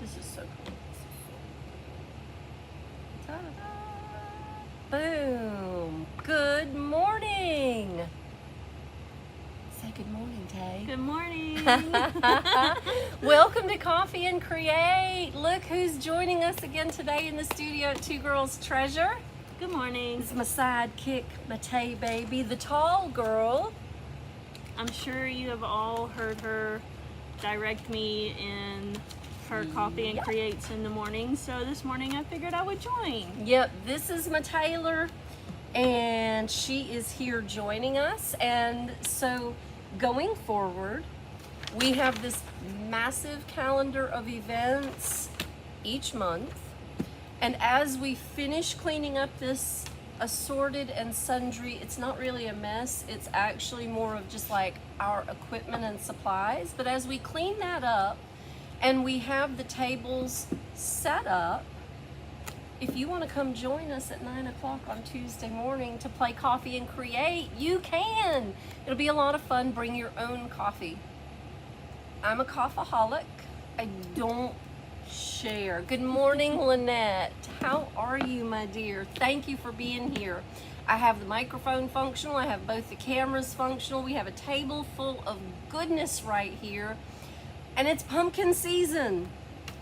This is so cool. Ta-da. Boom. Good morning. Say good morning, Tay. Good morning. Welcome to Coffee and Create. Look who's joining us again today in the studio at Two Girls Treasure. Good morning. It's my sidekick, my Tay baby, the tall girl. I'm sure you have all heard her direct me in her Coffee and Yep. Creates in the morning. So this morning I figured I would join. Yep, this is my Taylor, and she is here joining us. And so going forward, we have this massive calendar of events each month. And as we finish cleaning up this assorted and sundry, it's not really a mess, it's actually more of just like our equipment and supplies. But as we clean that up and we have the tables set up, if you want to come join us at 9 o'clock on Tuesday morning to play Coffee and Create, you can. It'll be a lot of fun. Bring your own coffee. I'm a coffeeholic. I don't share. Good morning, Lynette. How are you, my dear? Thank you for being here. I have the microphone functional. I have both the cameras functional. We have a table full of goodness right here. And it's pumpkin season.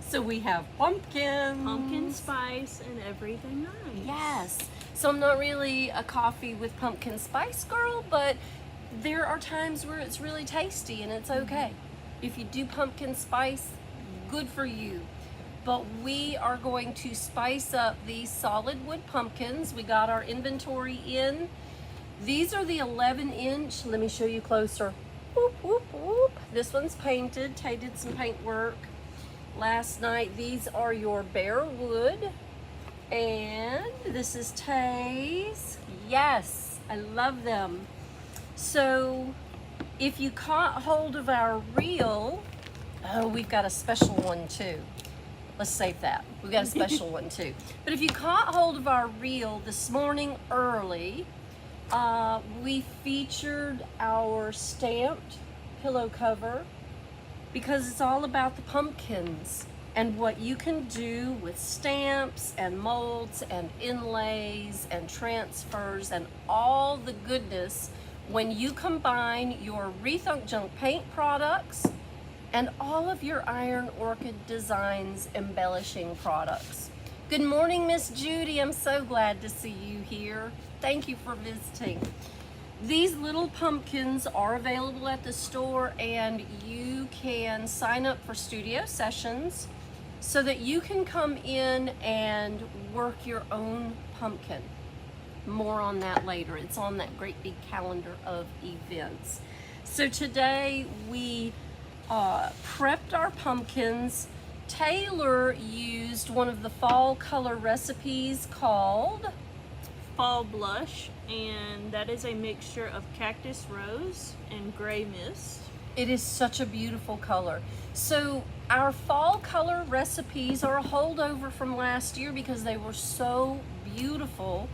So we have pumpkins. Pumpkin spice and everything nice. Yes. So I'm not really a coffee with pumpkin spice girl, but there are times where it's really tasty and it's okay. If you do pumpkin spice, good for you. But we are going to spice up these solid wood pumpkins. We got our inventory in. These are the 11-inch. Let me show you closer. Whoop, whoop, whoop. This one's painted. Tay did some paint work last night. These are your bare wood. And this is Tay's. Yes, I love them. So if you caught hold of our reel, oh, we've got a special one too. Let's save that. We've got a special one too. But if you caught hold of our reel this morning early, we featured our stamped pillow cover because it's all about the pumpkins and what you can do with stamps and molds and inlays and transfers and all the goodness when you combine your Rethunk Junk paint products and all of your Iron Orchid Designs embellishing products. Good morning, Miss Judy. I'm so glad to see you here. Thank you for visiting. These little pumpkins are available at the store, and you can sign up for studio sessions so that you can come in and work your own pumpkin. More on that later. It's on that great big calendar of events. So today we prepped our pumpkins. Taylor used one of the fall color recipes called Fall Blush, and that is a mixture of cactus rose and gray mist. It is such a beautiful color. So our fall color recipes are a holdover from last year because they were so beautiful,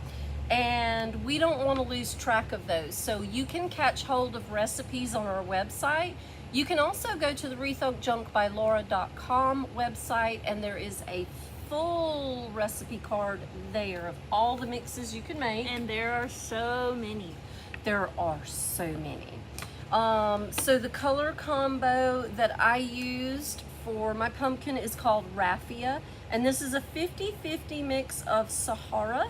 and we don't want to lose track of those. So you can catch hold of recipes on our website. You can also go to the rethunkjunkbylaura.com website, and there is a full recipe card there of all the mixes you can make. And there are so many. There are so many. So the color combo that I used for my pumpkin is called Raffia, and this is a 50-50 mix of Sahara,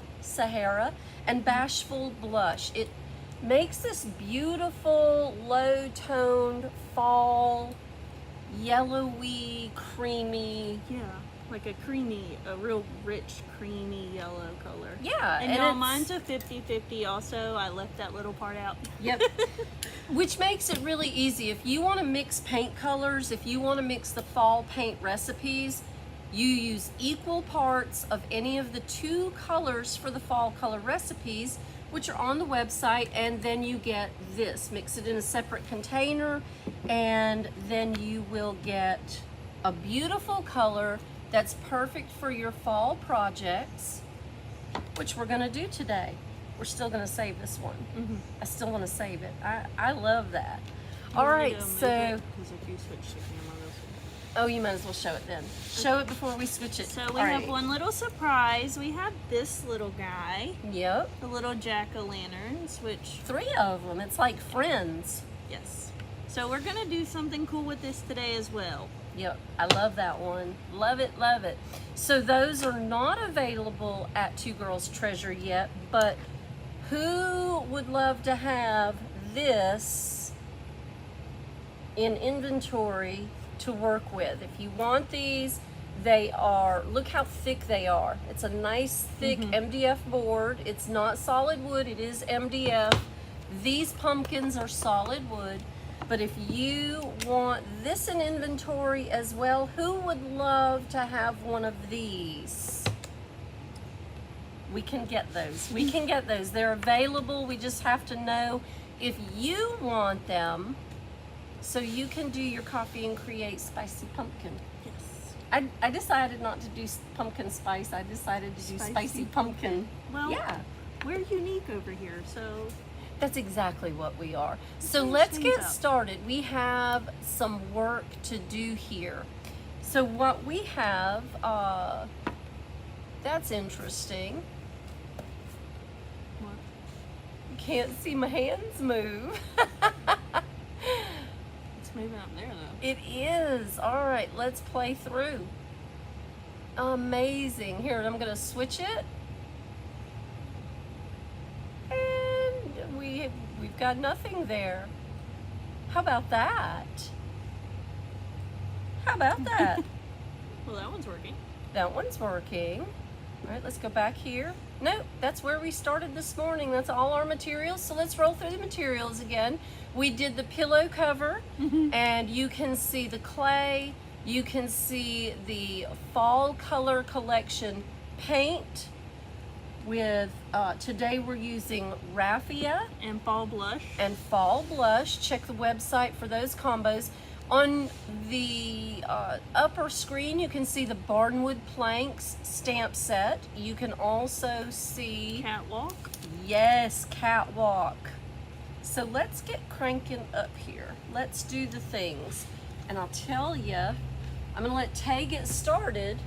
and Bashful Blush. It makes this beautiful low-toned fall, yellowy, creamy. Yeah, like a real rich, creamy yellow color. Yeah, And y'all, it's- mine's a 50-50 also. I left that little part out. Yep. Which makes it really easy. If you want to mix paint colors, if you want to mix the fall paint recipes, you use equal parts of any of the two colors for the fall color recipes, which are on the website, and then you get this. Mix it in a separate container, and then you will get a beautiful color that's perfect for your fall projects, which we're gonna do today. We're still gonna save this one. I still wanna save it. I love that. All right, so Because if you switch the camera real quick. Oh, you might as well show it then. Show it before we switch it. So we All have right. one little surprise. We have this little guy, Yep. the little jack-o'-lanterns, which, 3 of them. It's like friends. yes. So we're gonna do something cool with this today as well. Yep, I love that one. Love it, love it. So those are not available at Two Girls Treasure yet, but who would love to have this in inventory to work with? If you want these, they are, look how thick they are. It's a nice thick MDF board. It's not solid wood, it is MDF. These pumpkins are solid wood. But if you want this in inventory as well, who would love to have one of these? We can get those. We can get those. They're available. We just have to know if you want them so you can do your coffee and create spicy pumpkin. Yes. I decided not to do pumpkin spice. I decided to do Spicy spicy pumpkin. Well, Yeah. we're unique over here, so That's exactly what we are. So Change let's things get up. started. We have some work to do here. So what we have, that's interesting. what? You can't see my hands move. It's moving up there though. It is. All right, let's play through. Amazing. Here, I'm gonna switch it. And we've got nothing there. How about that? How about that? Well, that one's working. That one's working. All right, let's go back here. Nope, that's where we started this morning. That's all our materials. So let's roll through the materials again. We did the pillow cover, and you can see the clay. You can see the fall color collection paint with, today we're using raffia And fall blush. and fall blush. Check the website for those combos. On the upper screen, you can see the Barnwood Planks stamp set. You can also see, Catwalk. yes, Catwalk. So let's get cranking up here. Let's do the things. And I'll tell you, I'm gonna let Tay get started,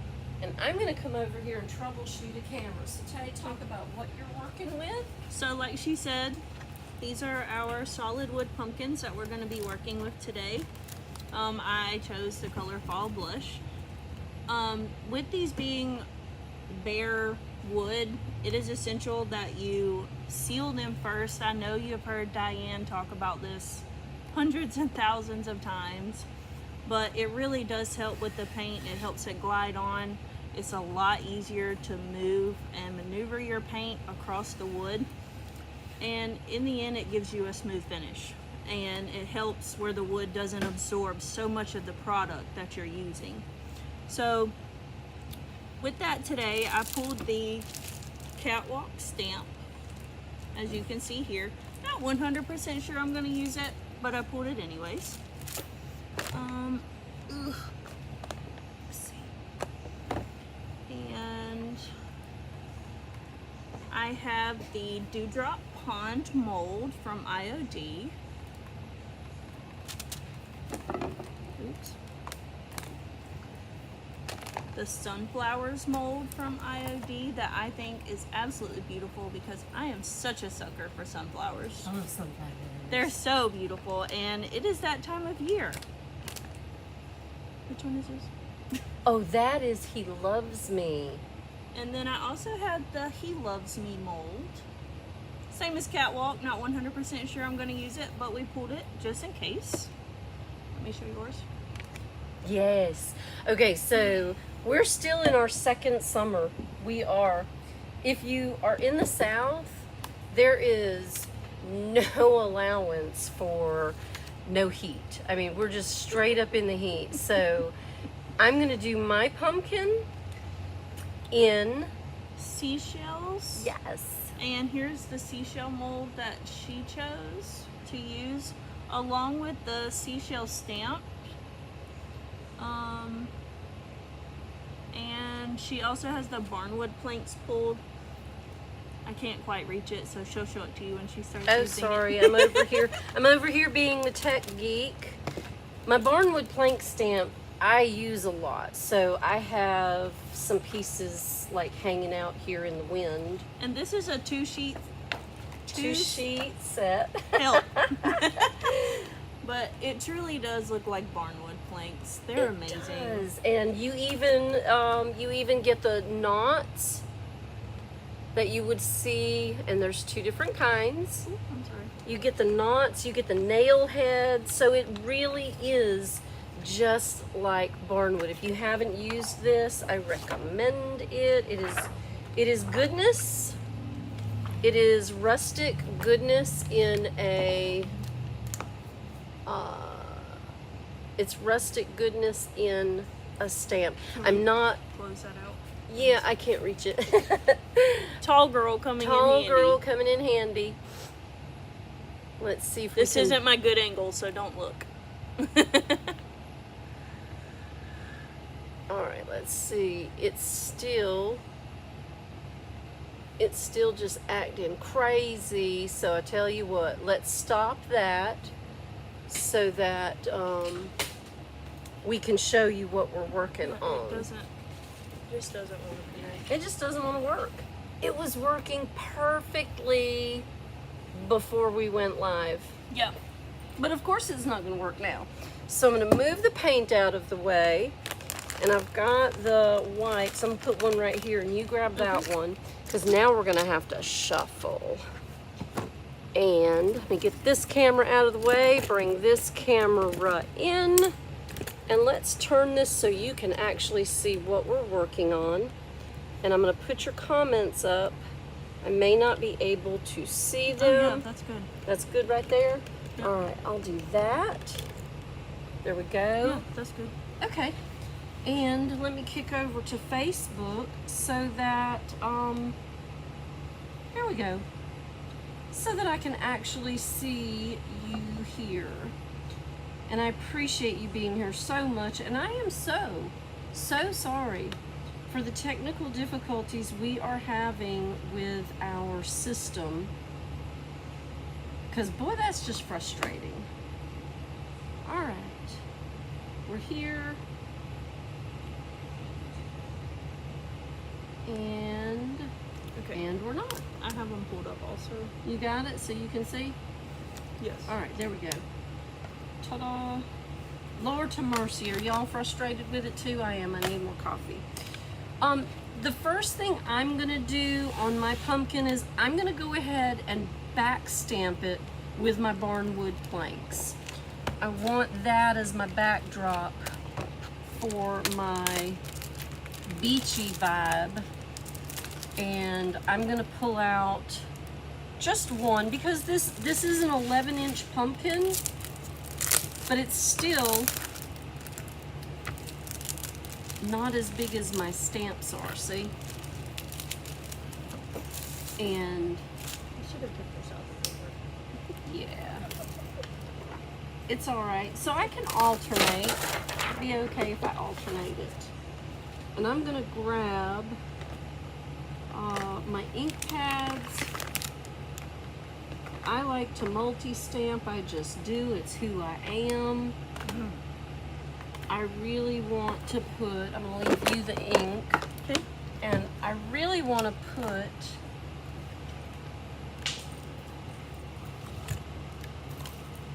and I'm gonna come over here and troubleshoot a camera. So Tay, talk about what you're working with. So like she said, these are our solid wood pumpkins that we're going to be working with today. I chose the color fall blush. With these being bare wood, it is essential that you seal them first. I know you've heard Diane talk about this hundreds and thousands of times, but it really does help with the paint. It helps it glide on. It's a lot easier to move and maneuver your paint across the wood. And in the end, it gives you a smooth finish. And it helps where the wood doesn't absorb so much of the product that you're using. So with that today, I pulled the Catwalk stamp, as you can see here. Not 100% sure I'm going to use it, but I pulled it anyways. Let's see. And I have the Dewdrop Pond mold from IOD. Oops. The Sunflowers mold from IOD that I think is absolutely beautiful because I am such a sucker for sunflowers. I love sunflowers. They're so beautiful, and it is that time of year. Which one is this? Oh, that is He Loves Me. And then I also had the He Loves Me mold. Same as Catwalk, not 100% sure I'm going to use it, but we pulled it just in case. Let me show you yours. Yes. Okay, so we're still in our second summer. We are. If you are in the South, there is no allowance for no heat. I mean, we're just straight up in the heat. So I'm going to do my pumpkin in, Seashells. yes. And here's the seashell mold that she chose to use, along with the seashell stamp. And she also has the Barnwood planks pulled. I can't quite reach it, so she'll show it to you when she starts Oh, using sorry. it. I'm over here. I'm over here being the tech geek. My Barnwood plank stamp, I use a lot. So I have some pieces like hanging out here in the wind. And this is a two-sheet set. help. But it truly does look like barnwood planks. They're amazing. Does. And you even get the knots that you would see, and there's two different kinds. Ooh, I'm sorry. You get the knots, you get the nail heads, so it really is just like barnwood. If you haven't used this, I recommend it. It is goodness. It is rustic goodness in a it's rustic goodness in a stamp. I'm not, Close that out. yeah, I can't reach it. Tall girl coming in Tall handy. girl coming in handy. Let's see if This we can... isn't my good angle, so don't look. All right, let's see. It's still just acting crazy. So I tell you what, let's stop that so that we can show you what we're working It on. just doesn't want to be. It just doesn't want to work. It was working perfectly before we went live. Yeah. But of course it's not going to work now. So I'm going to move the paint out of the way. And I've got the whites. I'm going to put one right here and you grab that one. Because now we're going to have to shuffle. And let me get this camera out of the way. Bring this camera in. And let's turn this so you can actually see what we're working on. And I'm going to put your comments up. I may not be able to see them. Oh, yeah, that's good. That's good right there? Yeah. All right, I'll do that. There we go. Yeah, that's good. Okay. And let me kick over to Facebook so that, there we go. So that I can actually see you here. And I appreciate you being here so much. And I am so sorry for the technical difficulties we are having with our system. Because boy, that's just frustrating. All right, we're here. And we're not. I have them pulled up also. You got it so you can see? Yes. All right, there we go. Ta-da. Lord to mercy, are y'all frustrated with it too? I am. I need more coffee. The first thing I'm gonna do on my pumpkin is I'm gonna go ahead and back stamp it with my barnwood planks. I want that as my backdrop for my beachy vibe. And I'm gonna pull out just one because this is an 11-inch pumpkin, but it's still not as big as my stamps are, see? And I should have took this out of the paper. yeah, it's all right. So I can alternate. It'd be okay if I alternate it. And I'm gonna grab my ink pads. I like to multi-stamp. I just do. It's who I am. I really want to put, I'm gonna leave you the ink. Okay. And I really want to put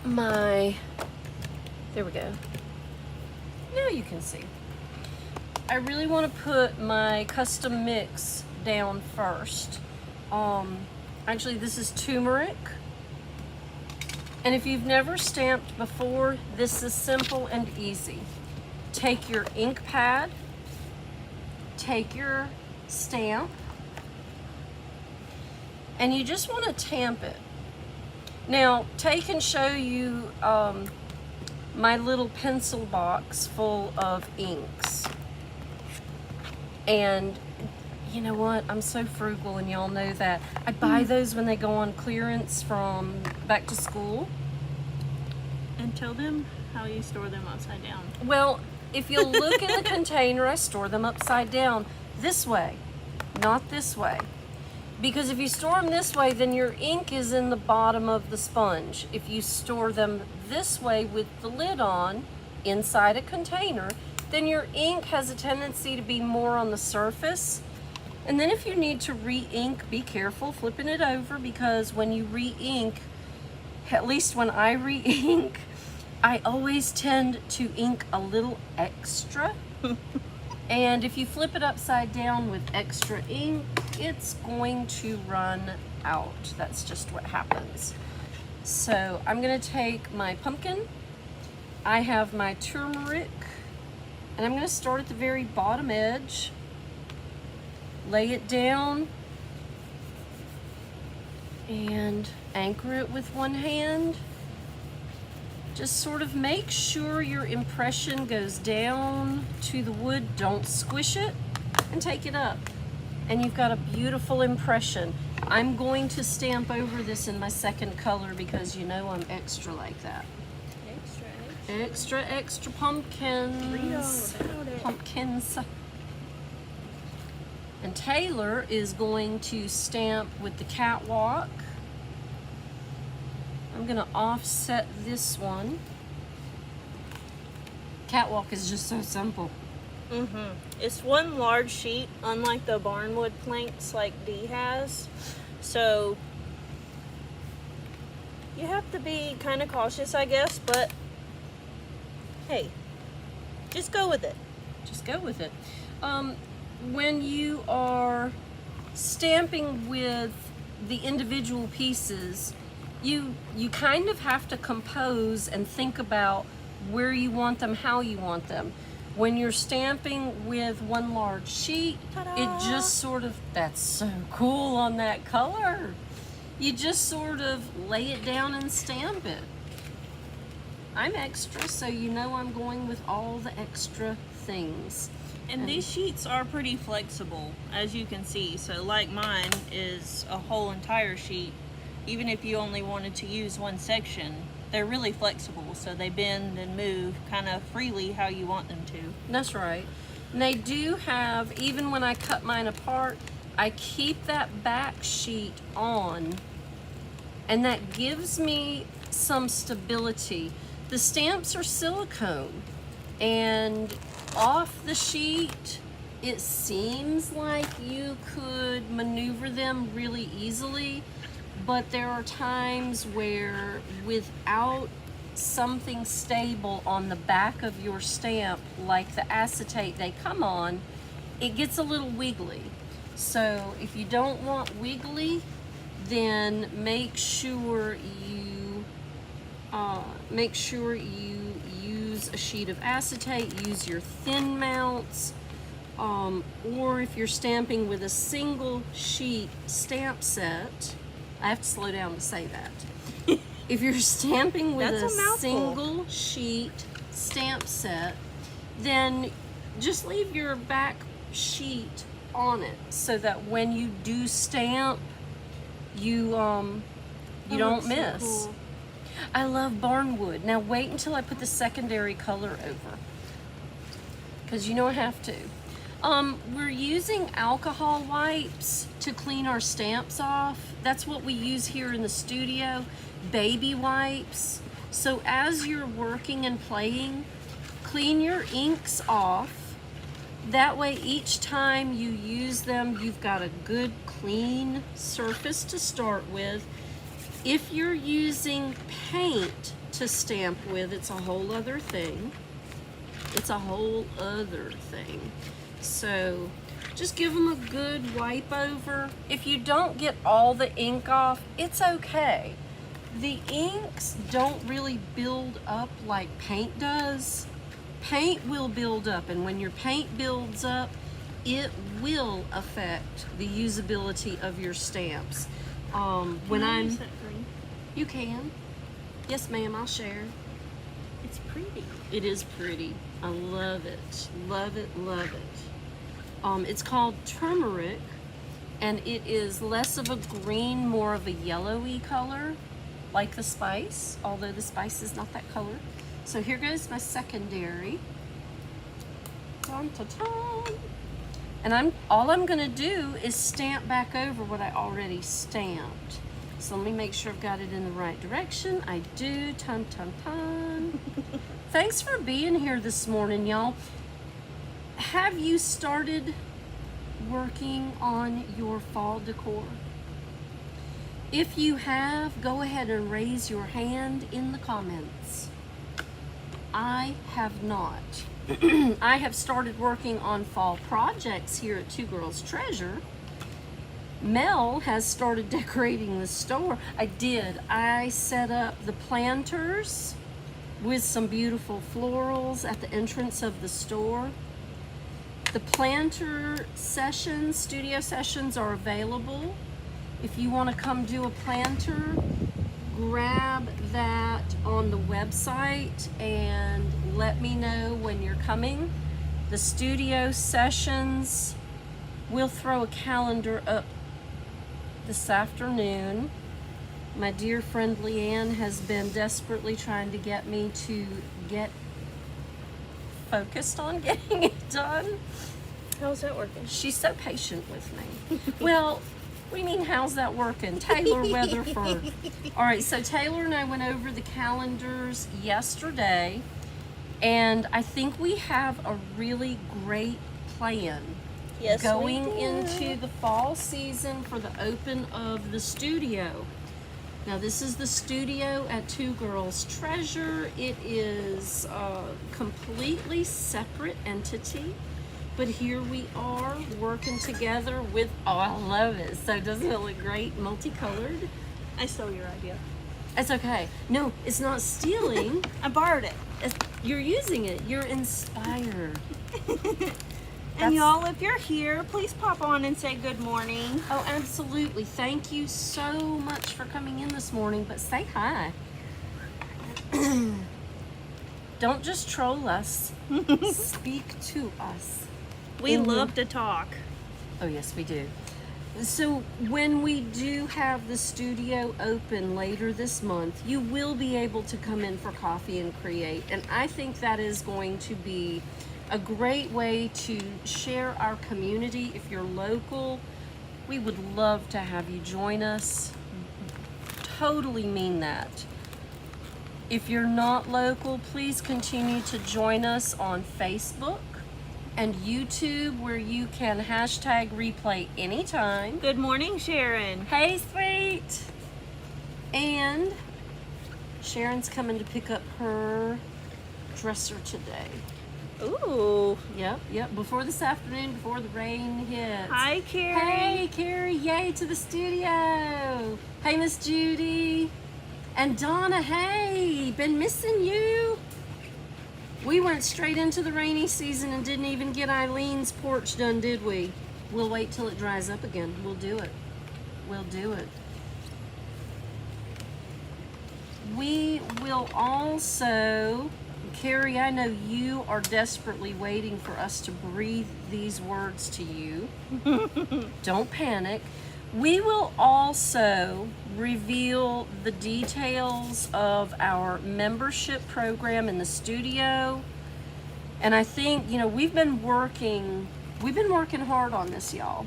my, there we go. Now you can see. I really want to put my custom mix down first. Actually, this is turmeric. And if you've never stamped before, this is simple and easy. Take your ink pad, take your stamp, and you just want to tamp it. Now, take and show you my little pencil box full of inks. And you know what? I'm so frugal, and y'all know that. I buy those when they go on clearance from back to school. And tell them how you store them upside down. Well, if you'll look in the container, I store them upside down this way, not this way. Because if you store them this way, then your ink is in the bottom of the sponge. If you store them this way with the lid on, inside a container, then your ink has a tendency to be more on the surface. And then if you need to re-ink, be careful flipping it over, because when you re-ink, at least when I re-ink, I always tend to ink a little extra. And if you flip it upside down with extra ink, it's going to run out. That's just what happens. So I'm gonna take my pumpkin. I have my turmeric, and I'm gonna start at the very bottom edge, lay it down, and anchor it with one hand. Just sort of make sure your impression goes down to the wood. Don't squish it, and take it up. And you've got a beautiful impression. I'm going to stamp over this in my second color because you know I'm extra like that. Extra pumpkins. Pumpkins. And Taylor is going to stamp with the catwalk. I'm gonna offset this one. Catwalk is just so simple. It's one large sheet, unlike the barnwood planks like Dee has. So you have to be kind of cautious, I guess, but hey, just go with it. Just go with it. When you are stamping with the individual pieces, you kind of have to compose and think about where you want them, how you want them. When you're stamping with one large sheet, it just sort of, that's so cool on that color. You just sort of lay it down and stamp it. I'm extra, so you know I'm going with all the extra things. And these sheets are pretty flexible, as you can see. So like mine is a whole entire sheet. Even if you only wanted to use one section, they're really flexible, so they bend and move kind of freely how you want them to. That's right. And they do have, even when I cut mine apart, I keep that back sheet on, and that gives me some stability. The stamps are silicone, and off the sheet, it seems like you could maneuver them really easily. But there are times where without something stable on the back of your stamp, like the acetate they come on, it gets a little wiggly. So if you don't want wiggly, then make sure you use a sheet of acetate, use your thin mounts, or if you're stamping with a single sheet stamp set, I have to slow down to say that. If you're stamping with a single sheet stamp set, then just leave your back sheet on it so that when you do stamp, you don't miss. So cool. I love barnwood. Now wait until I put the secondary color over, because you know I have to. We're using alcohol wipes to clean our stamps off. That's what we use here in the studio, baby wipes. So as you're working and playing, clean your inks off. That way each time you use them, you've got a good clean surface to start with. If you're using paint to stamp with, it's a whole other thing. It's a whole other thing. So just give them a good wipe over. If you don't get all the ink off, it's okay. The inks don't really build up like paint does. Paint will build up, and when your paint builds up, it will affect the usability of your stamps. You can. Yes, ma'am, I'll share. It's pretty. It is pretty. I love it. Love it, love it. It's called turmeric, and it is less of a green, more of a yellowy color, like the spice, although the spice is not that color. So here goes my secondary. Dun, dun, dun. And all I'm gonna do is stamp back over what I already stamped. So let me make sure I've got it in the right direction. I do. Tun, tun, tun. Thanks for being here this morning, y'all. have you started working on your fall decor? If you have, go ahead and raise your hand in the comments. I have not. I have started working on fall projects here at Two Girls Treasure. Mel has started decorating the store. I did. I set up the planters with some beautiful florals at the entrance of the store. The planter sessions, studio sessions are available. If you want to come do a planter, grab that on the website and let me know when you're coming. The studio sessions, we'll throw a calendar up this afternoon. My dear friend Leanne has been desperately trying to get me to get focused on getting it done. How's that working? She's so patient with me. Well, what do you mean, how's that working? Taylor Weatherford. All right, so Taylor and I went over the calendars yesterday, and I think we have a really great plan Yes, going we do. into the fall season for the open of the studio. Now, this is the studio at Two Girls Treasure. It is a completely separate entity. But here we are working together with, oh, I love it. So doesn't it look great, multicolored? I stole your idea. It's okay. No, it's not stealing. I borrowed it. You're using it. You're inspired. And y'all, if you're here, please pop on and say good morning. Oh, absolutely. Thank you so much for coming in this morning, but say hi. Don't just troll us. Speak to us. We love to talk. Oh, yes, we do. So when we do have the studio open later this month, you will be able to come in for coffee and create. And I think that is going to be a great way to share our community. If you're local, we would love to have you join us. Totally mean that. If you're not local, please continue to join us on Facebook and YouTube, where you can hashtag replay anytime. Good morning, Sharon. Hey, sweet. And Sharon's coming to pick up her dresser today. Ooh. Yep. Before this afternoon, before the rain hits. Hi, Carrie. Hey, Carrie. Yay to the studio. Hey, Miss Judy. And Donna, hey. Been missing you. We went straight into the rainy season and didn't even get Eileen's porch done, did we? We'll wait till it dries up again. We'll do it. We'll do it. We will also, Carrie, I know you are desperately waiting for us to breathe these words to you. Don't panic. We will also reveal the details of our membership program in the studio. And I think, we've been working hard on this, y'all.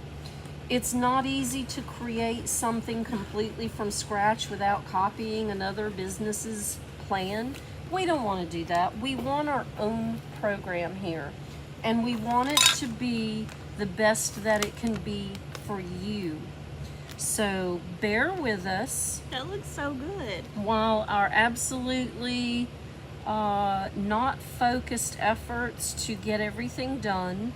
It's not easy to create something completely from scratch without copying another business's plan. We don't want to do that. We want our own program here. And we want it to be the best that it can be for you. So bear with us That looks so good. while our absolutely not focused efforts to get everything done,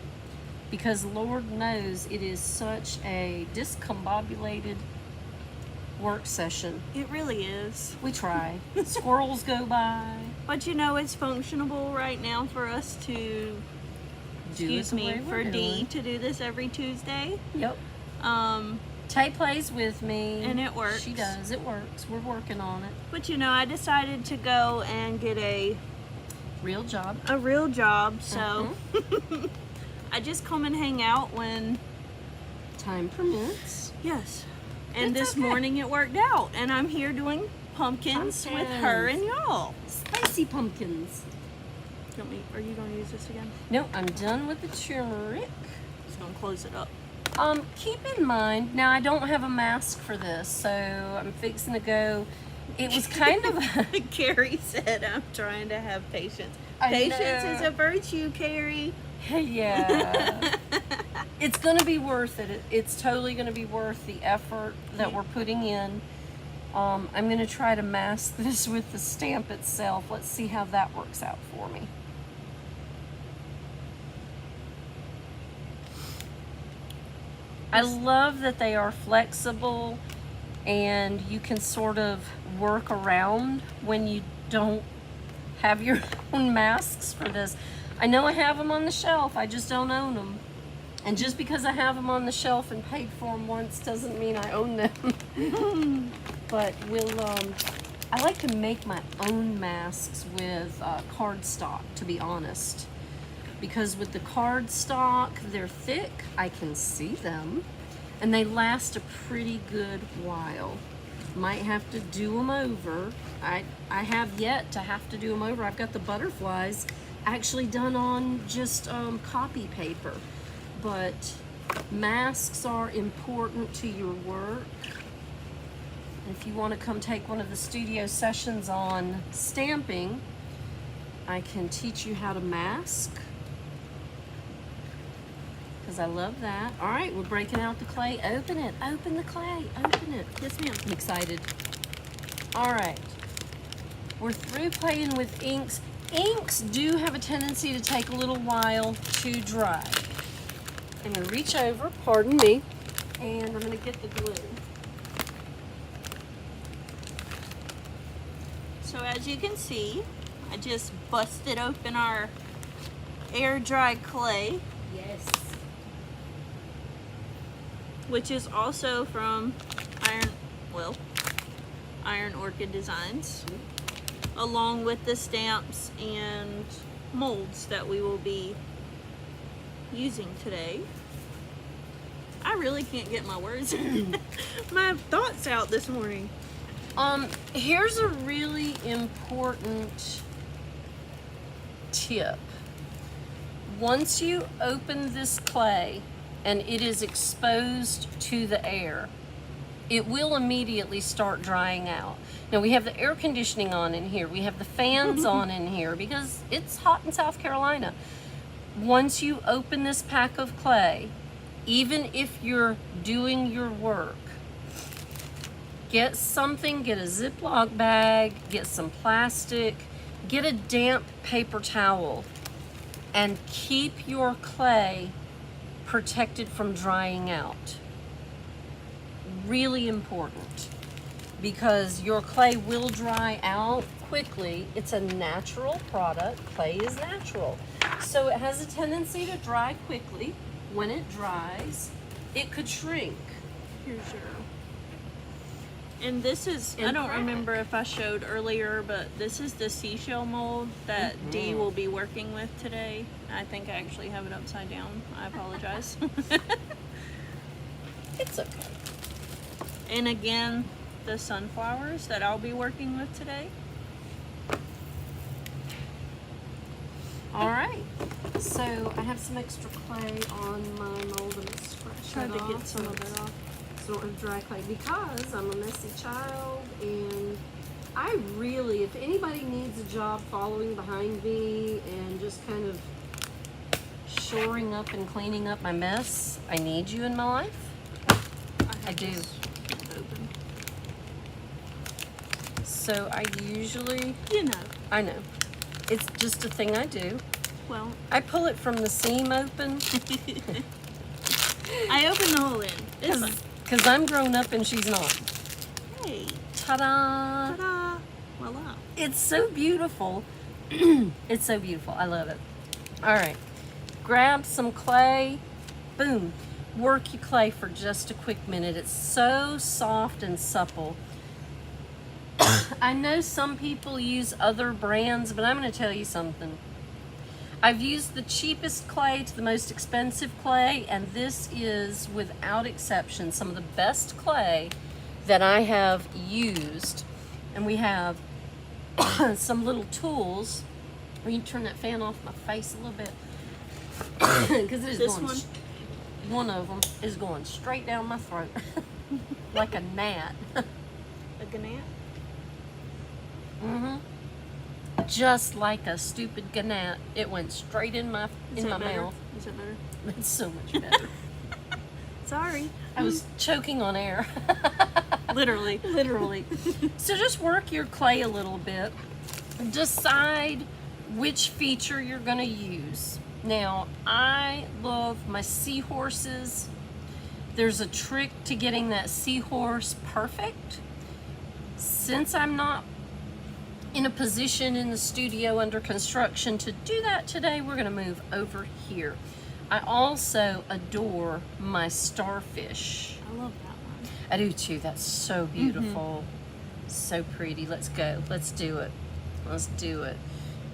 because Lord knows it is such a discombobulated work session. It really is. We try. Squirrels go by. But it's functional right now for us to, for Dee to do this every Tuesday. Yep. Tay plays with me. And it works. She does. It works. We're working on it. But I decided to go and get a Real job. real job, so I just come and hang out when Time permits. yes. And It's this okay. morning it worked out, and I'm here doing pumpkins with her and y'all. Spicy pumpkins. Are you gonna use this again? No, I'm done with the turmeric. Just gonna close it up. Keep in mind, now I don't have a mask for this, so I'm fixing to go. It was kind of Carrie said, "I'm trying to have patience. I Patience know. is a virtue, Carrie." Yeah. It's going to be worth it. It's totally going to be worth the effort that we're putting in. I'm going to try to mask this with the stamp itself. Let's see how that works out for me. I love that they are flexible and you can sort of work around when you don't have your own masks for this. I know I have them on the shelf, I just don't own them. And just because I have them on the shelf and paid for them once doesn't mean I own them. But I like to make my own masks with cardstock, to be honest. Because with the cardstock, they're thick, I can see them, and they last a pretty good while. Might have to do them over. I have yet to have to do them over. I've got the butterflies actually done on just copy paper. But masks are important to your work. If you want to come take one of the studio sessions on stamping, I can teach you how to mask. Because I love that. All right, we're breaking out the clay. Open it. Open the clay. Open it. Yes, ma'am. I'm excited. All right. We're through playing with inks. Inks do have a tendency to take a little while to dry. I'm going to reach over, pardon me, and I'm going to get the glue. So as you can see, I just busted open our air dry clay, Yes. which is also from Iron Orchid Designs, along with the stamps and molds that we will be using today. I really can't get my words, my thoughts out this morning. Here's a really important tip. Once you open this clay and it is exposed to the air, it will immediately start drying out. Now we have the air conditioning on in here. We have the fans on in here because it's hot in South Carolina. Once you open this pack of clay, even if you're doing your work, get something, get a Ziploc bag, get some plastic, get a damp paper towel, and keep your clay protected from drying out. Really important, because your clay will dry out quickly. It's a natural product. Clay is natural. So it has a tendency to dry quickly. When it dries, it could shrink. Here's your, and this is, I don't remember if I showed earlier, but this is the seashell mold that Dee will be working with today. I think I actually have it upside down. I apologize. It's okay. And again, the sunflowers that I'll be working with today. All right. So I have some extra clay on my mold. I'm going to scratch Tried that to off. get some of it off. Sort of dry clay because I'm a messy child, and I really, if anybody needs a job following behind me and just kind of shoring up and cleaning up my mess, I need you in my life. I do. Open. So I usually, You know. I know, it's just a thing I do. Well, I pull it from the seam open I opened the whole end. It's fine. because I'm grown up and she's not. Hey, Ta-da! ta-da! Voila. It's so beautiful. It's so beautiful. I love it. All right. Grab some clay. Boom. Work your clay for just a quick minute. It's so soft and supple. I know some people use other brands, but I'm going to tell you something. I've used the cheapest clay to the most expensive clay, and this is, without exception, some of the best clay that I have used. And we have some little tools. Will you turn that fan off my face a little bit? Because it is This going. One of them is going straight down my throat, like a gnat. A gnat? Mm-hmm. just like a stupid gnat. It went straight in my Is it better? mouth. Is it better? It's so much better. Sorry. I was choking on air. Literally. Literally. So just work your clay a little bit. Decide which feature you're going to use. Now, I love my seahorses. There's a trick to getting that seahorse perfect. Since I'm not in a position in the studio under construction to do that today, we're going to move over here. I also adore my starfish. I love that one. I do too. That's so beautiful. So pretty. Let's go. Let's do it. Let's do it.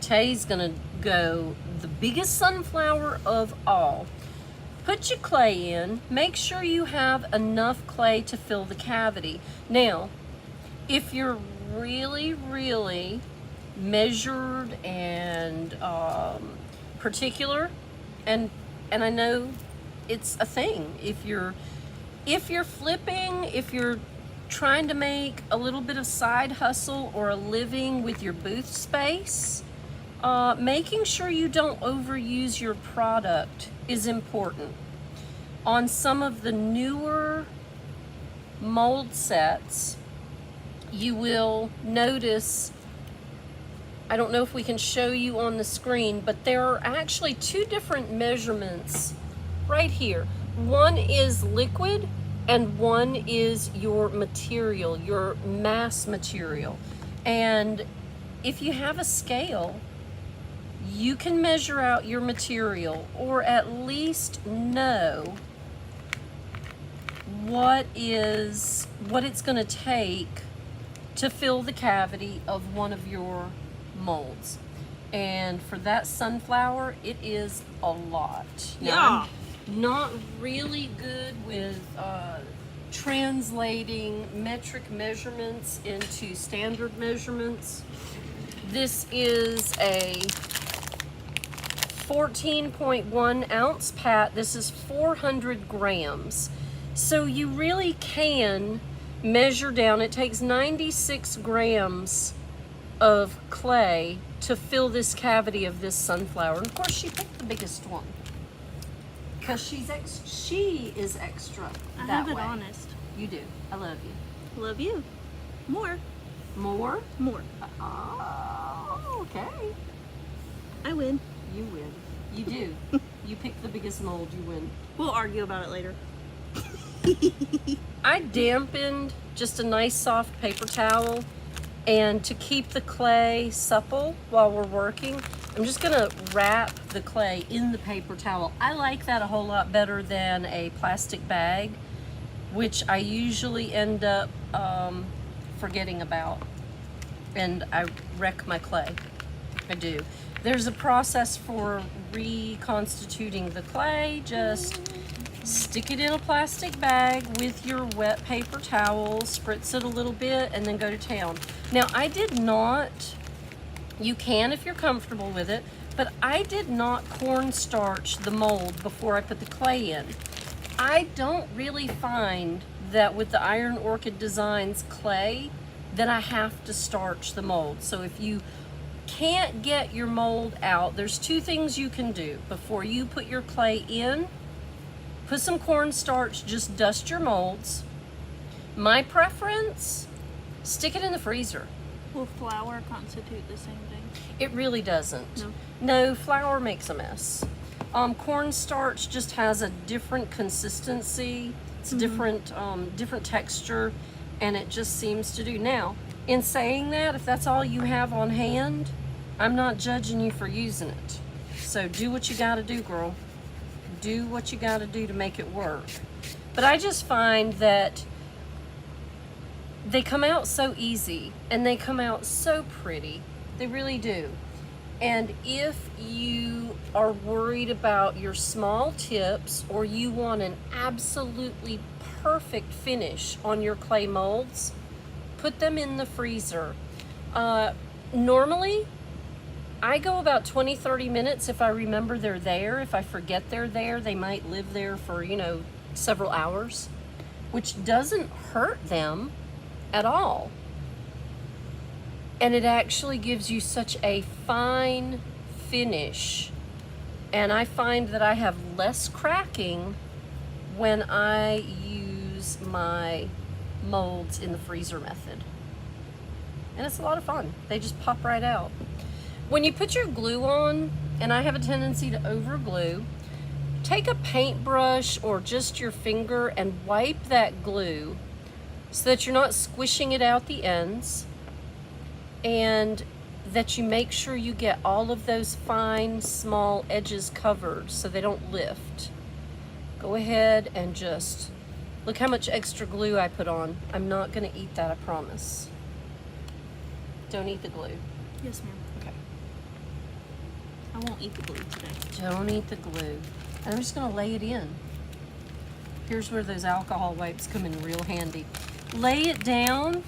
Tay's gonna go the biggest sunflower of all. Put your clay in. Make sure you have enough clay to fill the cavity. Now, if you're really, really measured and particular, and I know it's a thing. If you're flipping, if you're trying to make a little bit of side hustle or a living with your booth space, making sure you don't overuse your product is important. On some of the newer mold sets, you will notice, I don't know if we can show you on the screen, but there are actually two different measurements right here. One is liquid and one is your material, your mass material. And if you have a scale, you can measure out your material, or at least know what it's going to take to fill the cavity of one of your molds. And for that sunflower, it is a lot. Now, I'm not really good with translating metric measurements into standard measurements. This is a 14.1 ounce pat. This is 400 grams. So you really can measure down. It takes 96 grams of clay to fill this cavity of this sunflower. And of course, she picked the biggest one because she is extra I that have it way. honest. You do. I love you. Love you. More. More? More. Oh, okay. I win. You win. You do. You pick the biggest mold, you win. We'll argue about it later. I dampened just a nice soft paper towel, and to keep the clay supple while we're working, I'm just gonna wrap the clay in the paper towel. I like that a whole lot better than a plastic bag, which I usually end up forgetting about, and I wreck my clay. I do. There's a process for reconstituting the clay. Just stick it in a plastic bag with your wet paper towel, spritz it a little bit, and then go to town. Now, I did not, you can if you're comfortable with it, but I did not cornstarch the mold before I put the clay in. I don't really find that with the Iron Orchid Designs clay that I have to starch the mold. So if you can't get your mold out, there's two things you can do before you put your clay in. Put some cornstarch, just dust your molds. My preference, stick it in the freezer. Will flour constitute the same thing? It really doesn't. No. No, flour makes a mess. Cornstarch just has a different consistency. It's a different texture, and it just seems to do. Now, in saying that, if that's all you have on hand, I'm not judging you for using it. So do what you gotta do, girl. Do what you gotta do to make it work. But I just find that they come out so easy and they come out so pretty. They really do. And if you are worried about your small tips, or you want an absolutely perfect finish on your clay molds, put them in the freezer. Normally, I go about 20-30 minutes if I remember they're there. If I forget they're there, they might live there for, several hours, which doesn't hurt them at all. and it actually gives you such a fine finish. And I find that I have less cracking when I use my molds in the freezer method. And it's a lot of fun. They just pop right out. When you put your glue on, and I have a tendency to over glue, take a paintbrush or just your finger and wipe that glue so that you're not squishing it out the ends, and that you make sure you get all of those fine, small edges covered so they don't lift. Go ahead and just, look how much extra glue I put on. I'm not gonna eat that, I promise. Don't eat the glue. Yes, ma'am. Okay. I won't eat the glue today. Don't eat the glue. I'm just gonna lay it in. Here's where those alcohol wipes come in real handy. Lay it down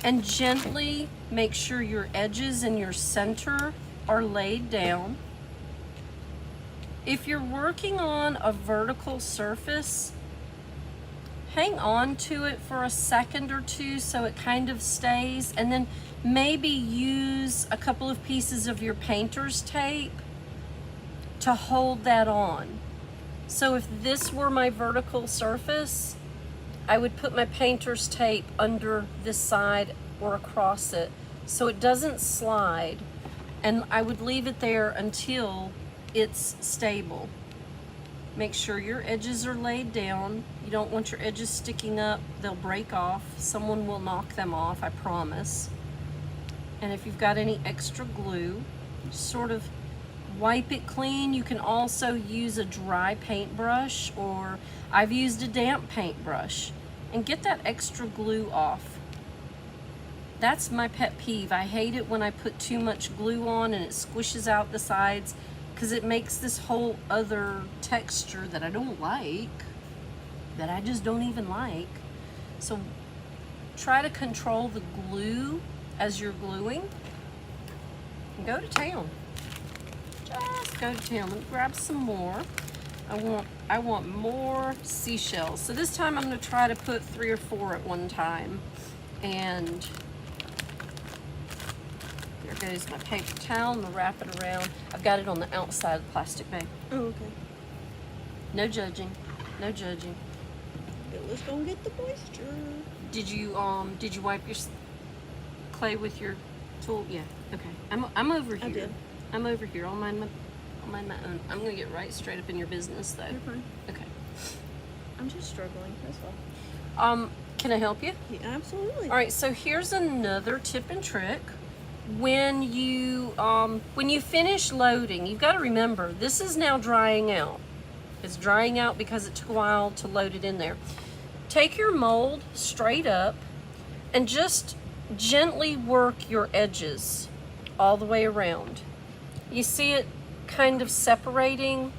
and gently make sure your edges and your center are laid down. If you're working on a vertical surface, hang on to it for a second or two so it kind of stays, and then maybe use a couple of pieces of your painter's tape to hold that on. So if this were my vertical surface, I would put my painter's tape under this side or across it so it doesn't slide, and I would leave it there until it's stable. Make sure your edges are laid down. You don't want your edges sticking up. They'll break off. Someone will knock them off, I promise. And if you've got any extra glue, sort of wipe it clean. You can also use a dry paintbrush, or I've used a damp paintbrush, and get that extra glue off. That's my pet peeve. I hate it when I put too much glue on and it squishes out the sides, because it makes this whole other texture that I don't like, that I just don't even like. So try to control the glue as you're gluing. And go to town. Just go to town. Let me grab some more. I want more seashells. So this time I'm gonna try to put 3 or 4 at one time. And there goes my paper towel. I'm gonna wrap it around. I've got it on the outside of the plastic bag. Oh, okay. No judging. No judging. It was gonna get the moisture. Did you wipe your clay with your tool? Yeah. Okay. I'm over here. I did. I'm over here. I'll mind my own. I'm gonna get right straight up in your business though. You're fine. Okay. I'm just struggling. That's all. Can I help you? Yeah, absolutely. All right. So here's another tip and trick. When you finish loading, you've got to remember this is now drying out. It's drying out because it took a while to load it in there. Take your mold straight up and just gently work your edges all the way around. You see it kind of separating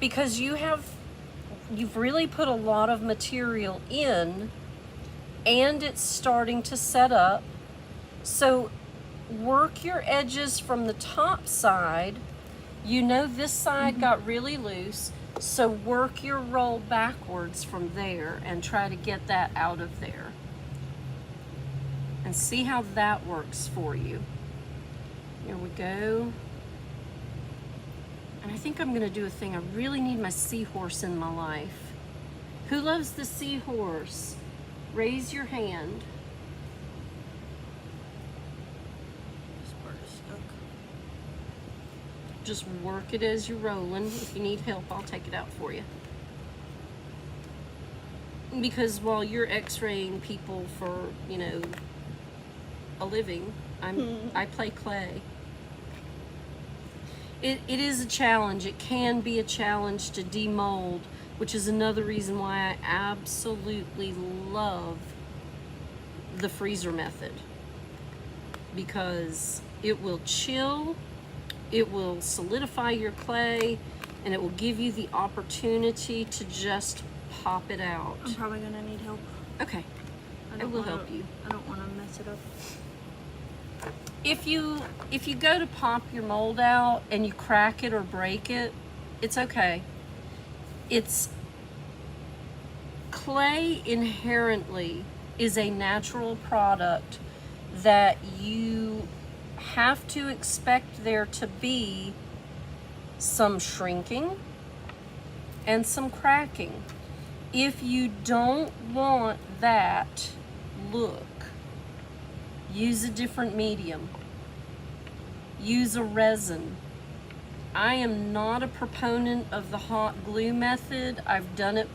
because you've really put a lot of material in, and it's starting to set up. So work your edges from the top side. You know this side got really loose, so work your roll backwards from there and try to get that out of there. And see how that works for you. Here we go. And I think I'm gonna do a thing. I really need my seahorse in my life. Who loves the seahorse? Raise your hand. This part is stuck. Just work it as you're rolling. If you need help, I'll take it out for you. Because while you're x-raying people for, a living, I play clay. It is a challenge. It can be a challenge to demold, which is another reason why I absolutely love the freezer method. Because it will chill, it will solidify your clay, and it will give you the opportunity to just pop it out. I'm probably gonna need help. Okay, I will help you. I don't want to mess it up. If you go to pop your mold out and you crack it or break it, it's okay. It's clay inherently is a natural product that you have to expect there to be some shrinking and some cracking. If you don't want that look, use a different medium. Use a resin. I am not a proponent of the hot glue method. I've done it.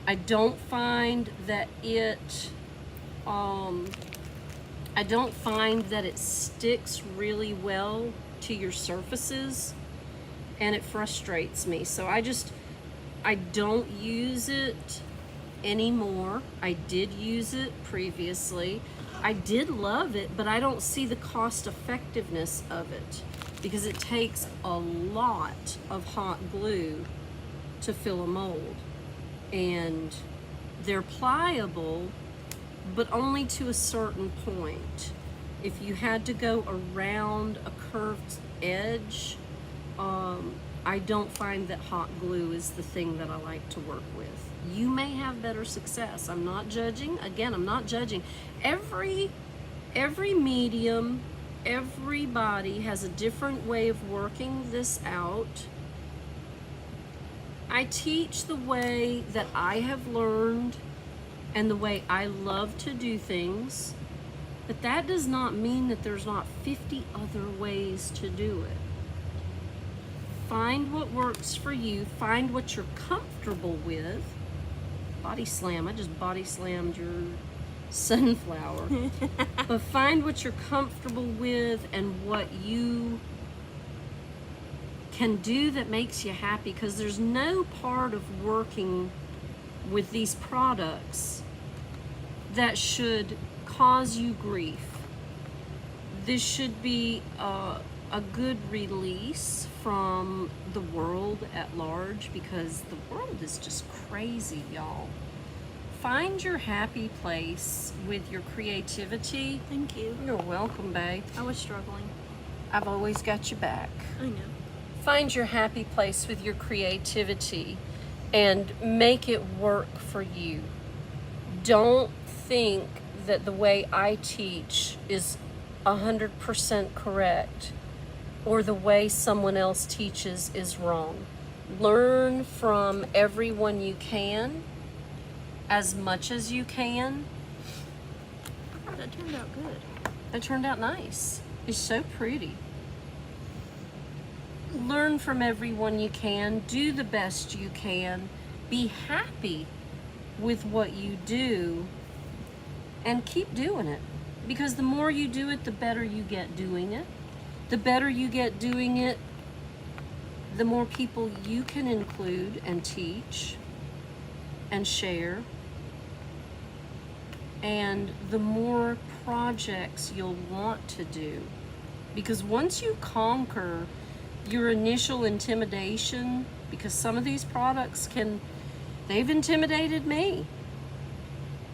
I don't find that it sticks really well to your surfaces, and it frustrates me. So I don't use it anymore. I did use it previously. I did love it, but I don't see the cost effectiveness of it because it takes a lot of hot glue to fill a mold. And they're pliable, but only to a certain point. If you had to go around a curved edge, I don't find that hot glue is the thing that I like to work with. You may have better success. I'm not judging. Again, I'm not judging. Every medium, everybody has a different way of working this out. I teach the way that I have learned and the way I love to do things, but that does not mean that there's not 50 other ways to do it. Find what works for you. Find what you're comfortable with. Body slam. I just body slammed your sunflower. But find what you're comfortable with and what you can do that makes you happy, because there's no part of working with these products that should cause you grief. This should be a good release from the world at large, because the world is just crazy, y'all. Find your happy place with your creativity. Thank you. You're welcome, babe. I was struggling. I've always got your back. I know. Find your happy place with your creativity and make it work for you. Don't think that the way I teach is 100% correct, or the way someone else teaches is wrong. Learn from everyone you can, as much as you can. That turned out good. It turned out nice. It's so pretty. Learn from everyone you can. Do the best you can. Be happy with what you do, and keep doing it. Because the more you do it, the better you get doing it. The better you get doing it, the more people you can include and teach and share. And the more projects you'll want to do. Because once you conquer your initial intimidation, because some of these products they've intimidated me.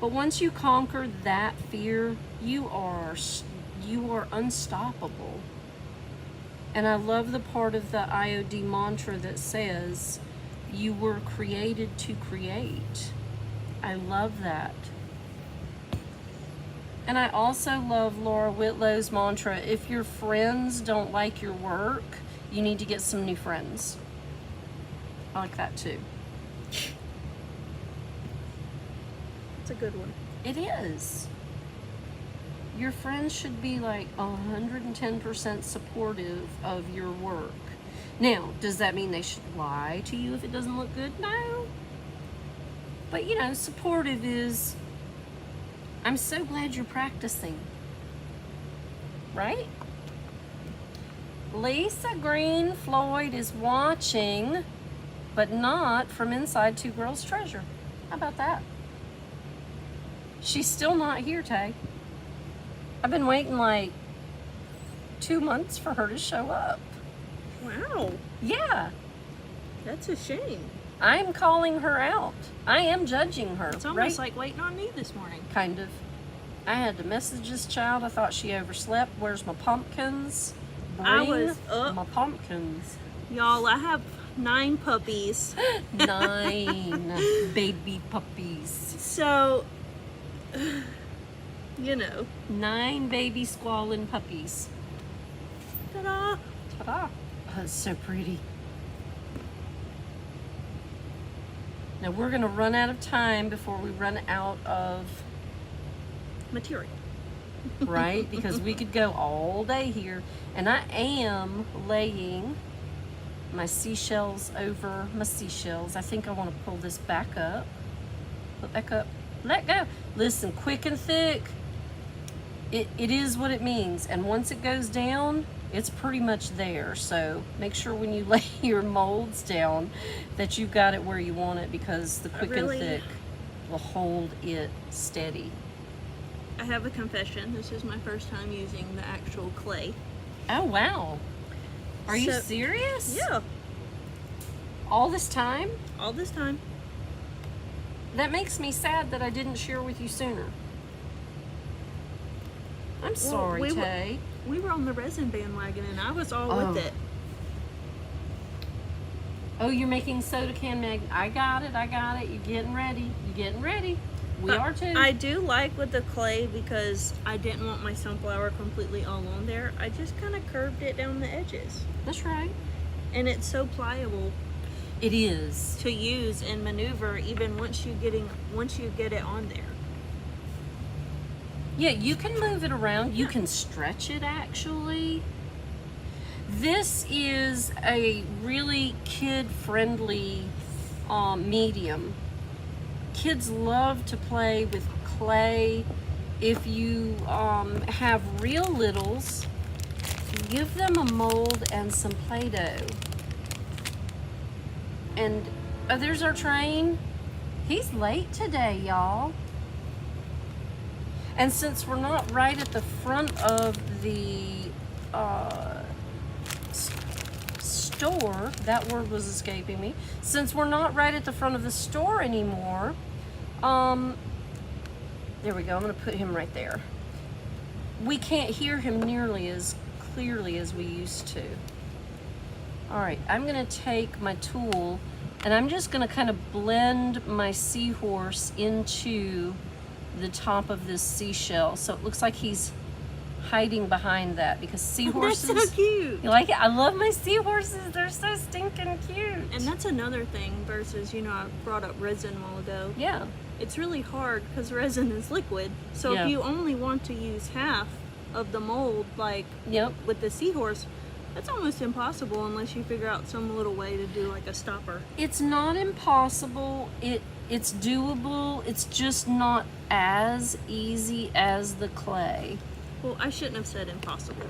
But once you conquer that fear, you are unstoppable. And I love the part of the IOD mantra that says, you were created to create. I love that. And I also love Laura Whitlow's mantra, if your friends don't like your work, you need to get some new friends. I like that too. It's a good one. It is. Your friends should be like 110% supportive of your work. Now, does that mean they should lie to you if it doesn't look good? No. But supportive is, I'm so glad you're practicing. Right? Lisa Green Floyd is watching, but not from inside Two Girls Treasure. How about that? She's still not here, Tay. I've been waiting like 2 months for her to show up. Wow. Yeah. That's a shame. I'm calling her out. I am judging her. It's almost like waiting on me this morning. Kind of. I had to message this child. I thought she overslept. Where's my pumpkins? I Bring was up. my pumpkins. Y'all, I have 9 puppies. 9 baby puppies. So, You know. 9 baby squalling puppies. Ta-da! Ta-da. Oh, it's so pretty. Now we're gonna run out of time before we run out of, Material. right? Because we could go all day here. And I am laying my seashells over my seashells. I think I want to pull this back up. Put back up. Let go. Listen, quick and thick. It is what it means. And once it goes down, it's pretty much there. So make sure when you lay your molds down that you've got it where you want it, because the quick and thick will hold it steady. I have a confession. This is my first time using the actual clay. Oh, wow. Are you So- serious? Yeah. All this time? All this time. That makes me sad that I didn't share with you sooner. I'm sorry, we were- Tay. We were on the resin bandwagon and I was all Oh. with it. Oh, you're making soda can mag. I got it. You're getting ready. We But are too. I do like with the clay because I didn't want my sunflower completely all on there. I just kind of curved it down the edges. That's right. And it's so pliable It is. to use and maneuver even once you get it on there. Yeah, you can move it around. You can stretch it, actually. This is a really kid-friendly medium. Kids love to play with clay. If you have real littles, give them a mold and some Play-Doh. And there's our train. He's late today, y'all. And since we're not right at the front of the store, that word was escaping me. Since we're not right at the front of the store anymore, there we go. I'm going to put him right there. We can't hear him nearly as clearly as we used to. All right, I'm going to take my tool and I'm just going to kind of blend my seahorse into the top of this seashell, so it looks like he's hiding behind that, because seahorses. That's so cute. You like it? I love my seahorses. They're so stinking cute. And that's another thing versus, I brought up resin a while ago. yeah, It's really hard because resin is liquid. So Yeah. if you only want to use half of the mold, like yep. with the seahorse, that's almost impossible unless you figure out some little way to do like a stopper. It's not impossible. It's doable. It's just not as easy as the clay. Well, I shouldn't have said impossible.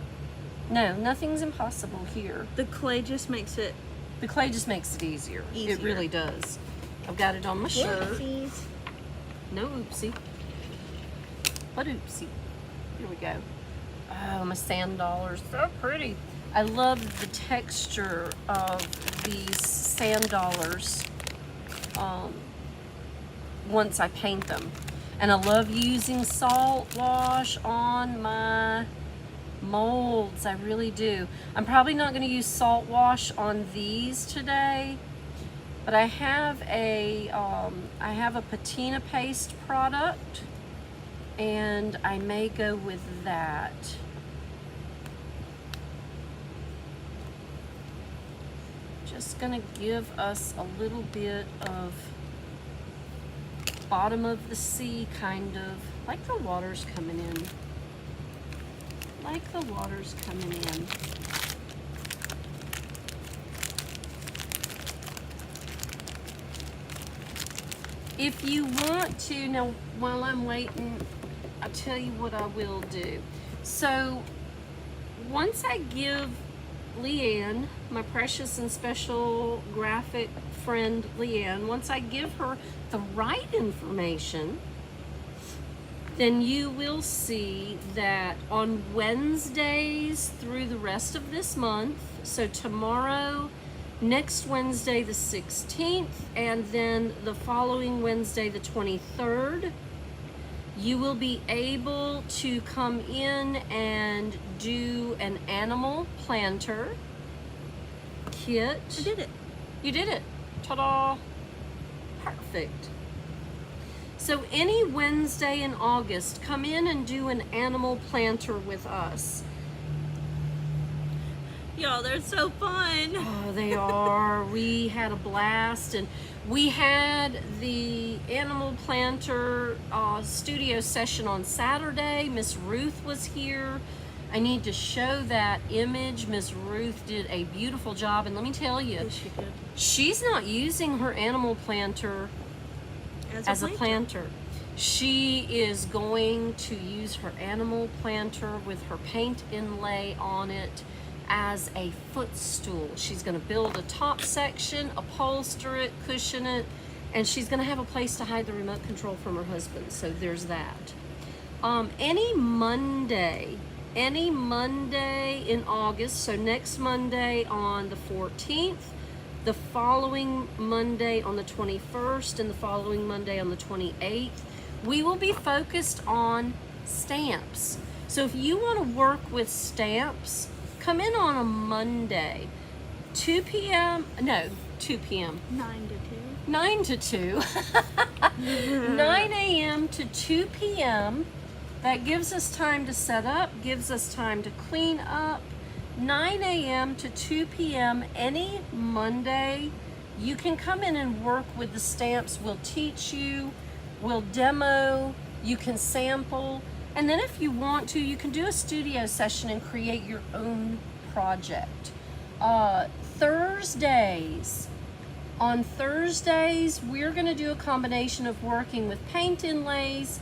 No, nothing's impossible here. The clay just makes it The clay just makes it easier. It Easier. really does. I've got it on my shirt. Whoopsies. No oopsie. But oopsie. Here we go. Oh, my sand dollars. So pretty. I love the texture of these sand dollars once I paint them. And I love using salt wash on my molds. I really do. I'm probably not going to use salt wash on these today, but I have a patina paste product, and I may go with that. Just gonna give us a little bit of bottom of the sea, kind of like the water's coming in. Like the water's coming in. If you want to, now while I'm waiting, I'll tell you what I will do. So once I give Leanne, my precious and special graphic friend Leanne, once I give her the right information, then you will see that on Wednesdays through the rest of this month, so tomorrow, next Wednesday the 16th, and then the following Wednesday the 23rd, you will be able to come in and do an animal planter kit. I did it. You did it. Ta-da. Perfect. So any Wednesday in August, come in and do an animal planter with us. Y'all, they're so fun. Oh, they are. We had a blast, and we had the animal planter studio session on Saturday. Miss Ruth was here. I need to show that image. Miss Ruth did a beautiful job, and let me tell you, Yes, she did. she's not using her animal planter as a planter. She is going to use her animal planter with her paint inlay on it as a footstool. She's going to build a top section, upholster it, cushion it, and she's going to have a place to hide the remote control from her husband. So there's that. Any Monday in August, so next Monday on the 14th, the following Monday on the 21st, and the following Monday on the 28th, we will be focused on stamps. So if you want to work with stamps, come in on a Monday, 2 p.m. 9 to 2. 9 to 2. 9 a.m. to 2 p.m. That gives us time to set up, gives us time to clean up. 9 a.m. to 2 p.m. any Monday. You can come in and work with the stamps. We'll teach you, we'll demo, you can sample, and then if you want to, you can do a studio session and create your own project. On Thursdays, we're going to do a combination of working with paint inlays,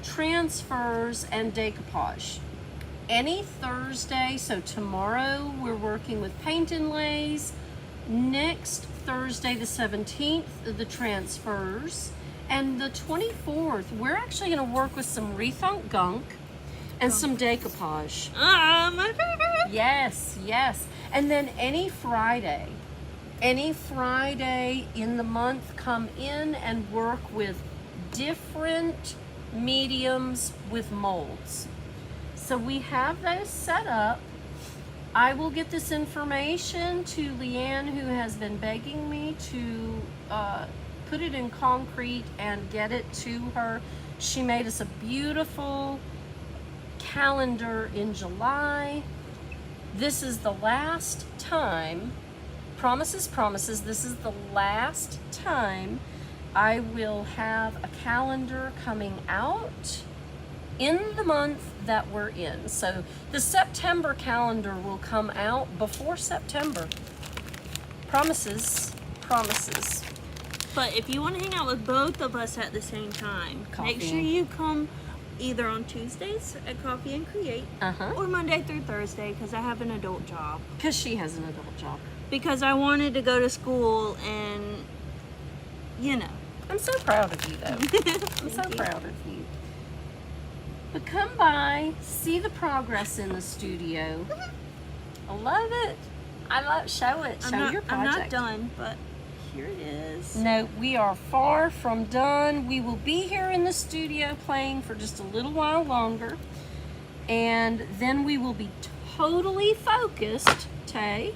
transfers, and decoupage. Any Thursday, so tomorrow we're working with paint inlays, next Thursday the 17th, the transfers, and the 24th, we're actually going to work with some rethunk gunk and some decoupage. My favorite. Yes, yes. And then any Friday in the month, come in and work with different mediums with molds. So we have those set up. I will get this information to Leanne, who has been begging me to put it in concrete and get it to her. She made us a beautiful calendar in July. This is the last time, promises, this is the last time I will have a calendar coming out in the month that we're in. So the September calendar will come out before September. Promises. But if you want to hang out with both of us at the same time, make sure you come either on Tuesdays at Coffee and Create, or Monday through Thursday, because I have an adult job. Because she has an adult job. Because I wanted to go to school and, you know. I'm so proud of you, though. I'm so proud of you. But come by, see the progress in the studio. I love it. Show it. Show your project. I'm not done, but here it is. No, we are far from done. We will be here in the studio playing for just a little while longer. And then we will be totally focused, Tay.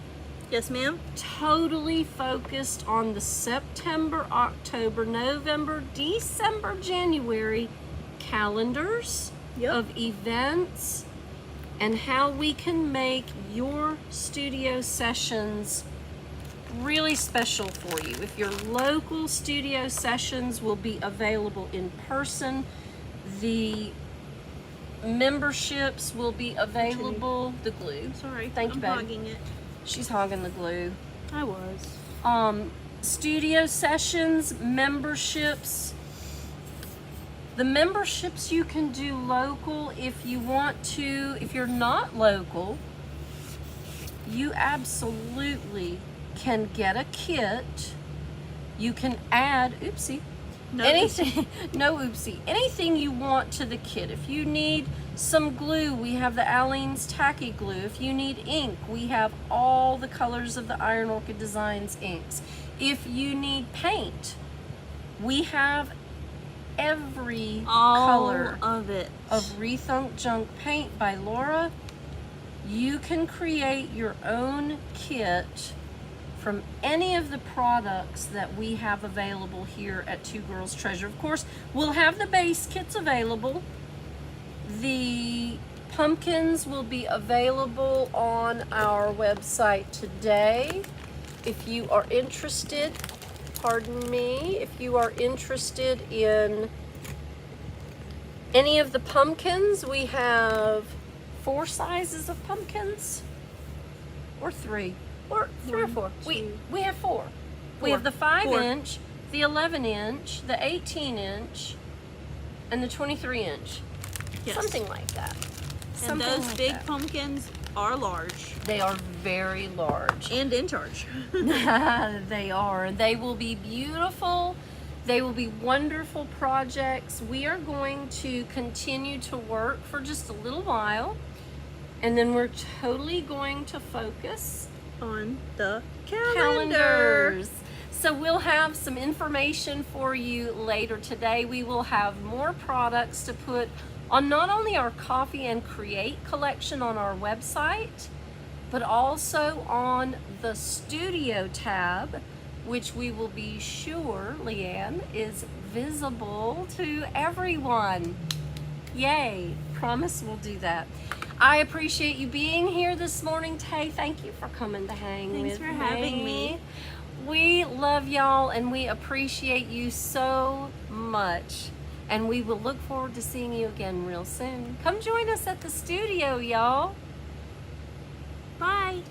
Yes, ma'am. Totally focused on the September, October, November, December, January calendars of events and how we can make your studio sessions really special for you. If your local studio sessions will be available in person, the memberships will be available. The glue. Sorry, Thank you, babe. Hogging it. She's hogging the glue. I was. Studio sessions, memberships. The memberships you can do local if you want to. If you're not local, you absolutely can get a kit. You can add, anything you want to the kit. If you need some glue, we have the Aleene's Tacky Glue. If you need ink, we have all the colors of the Iron Orchid Designs inks. If you need paint, we have every color of it of Rethunk Junk paint by Laura. You can create your own kit from any of the products that we have available here at Two Girls Treasure. Of course, we'll have the base kits available. The pumpkins will be available on our website today. If you are interested, pardon me, if you are interested in any of the pumpkins, we have 4 sizes of pumpkins, or 3, or 3 or 4. We have 4. We have the 5-inch, the 11-inch, the 18-inch, and the 23-inch. Yes. Something like that. And those big pumpkins are large. They are very large. And in charge. They are. They will be beautiful. They will be wonderful projects. We are going to continue to work for just a little while, and then we're totally going to focus On the calendar. calendars. So we'll have some information for you later today. We will have more products to put on not only our Coffee and Create collection on our website, but also on the Studio tab, which we will be sure, Leanne, is visible to everyone. Yay, promise we'll do that. I appreciate you being here this morning, Tay. Thank you for coming to hang Thanks with me. for having me. We love y'all and we appreciate you so much. And we will look forward to seeing you again real soon. Come join us at the studio, y'all. Bye.